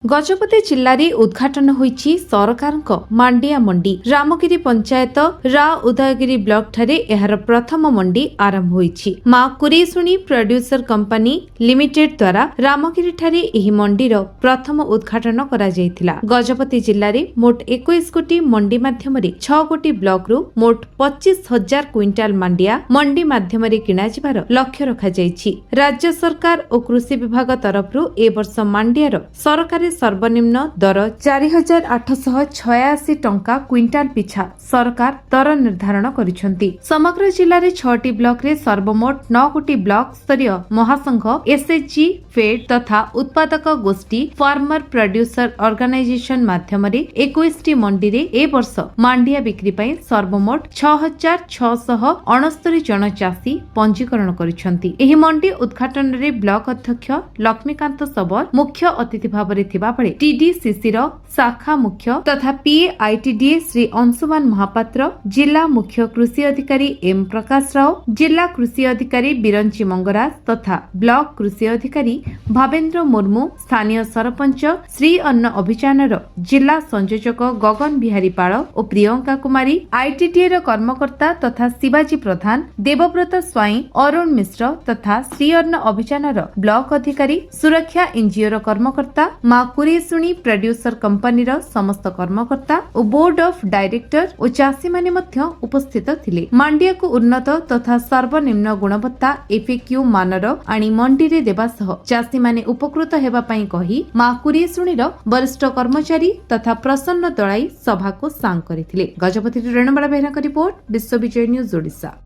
गजपति जिल्लारे उद्घाटन होईछि सरकारक मांडिया मंडी। रामगिरी पंचायत रा उदयगिरी ब्लॉक ठारे एहार प्रथम मंडी आरंभ होईछि। मा कुरेसुनी प्रोड्यूसर कंपनी लिमिटेड द्वारा रामगिरी ठारे एही मंडीर प्रथम उद्घाटन करा जायथिला। गजपति जिल्लारे मोट 21 कोटी मंडी माध्यमरे 6 कोटी ब्लॉक रु मोट 25,000 क्विंटाल मांडिया मंडी माध्यमरे किना जिबार लक्ष्य रखा जायछि। राज्य सरकार और कृषि विभाग तरफरु ए वर्ष मांडियार सरकारी सर्वनिम्न दर 4,886 टंका क्विंटाल पिछा सरकार दर निर्धारण करिसंती। समग्र जिल्ला रे 6टी ब्लॉक रे सर्वमोट 9 कोटी ब्लॉक स्तरीय महासंघ एसएचजी फेड तथा उत्पादक गोष्ठी फार्मर प्रोड्यूसर ऑर्गेनाइजेशन माध्यमरे 21टी मंडी रे ए वर्ष मांडिया बिक्री पई सर्वमोट 6,669 जन चासी पंजीकरण करिसंती। एही मंडी उद्घाटन रे ब्लॉक अध्यक्ष लक्ष्मीकांत सबल मुख्य अतिथि भाबरे बेले टीडीसीसी रो शाखा मुख्य तथा पीआईटीडीए श्री अंशुमान महापात्र, जिला मुख्य कृषि अधिकारी एम प्रकाश राव, जिला कृषि अधिकारी बिरंची मंगराज तथा ब्लॉक कृषि अधिकारी भावेन्द्र मुर्मू, स्थानीय सरपंच श्री अन्न अभियान जिला संयोजक गगन बिहारी पाल और प्रियंका कुमारी, आईटीडीए रो कर्मकर्ता तथा शिवाजी प्रधान, देवव्रत स्वाई, अरुण मिश्र तथा श्री अन्न अभियान ब्लॉक अधिकारी, सुरक्षा एनजीओ रो कर्मकर्ता, मा कुरेसुनी प्रोड्यूसर कंपनी समस्त कर्मकर्ता और बोर्ड ऑफ डायरेक्टर और चाषी माने मध्य उपस्थित थिले। मांडिया को उन्नत तथा सर्वनिम्न गुणवत्ता एफएक्यू मानर आनी मंडी रे देबा सह चाषी माने उपकृत हेबा पई कही मा कुरेसुनी वरिष्ठ कर्मचारी तथा प्रसन्न दलाई सभा को सांग करथिले। गजपति रेणुबाला बेहरा रिपोर्ट, विश्व विजय न्यूज ओडिशा।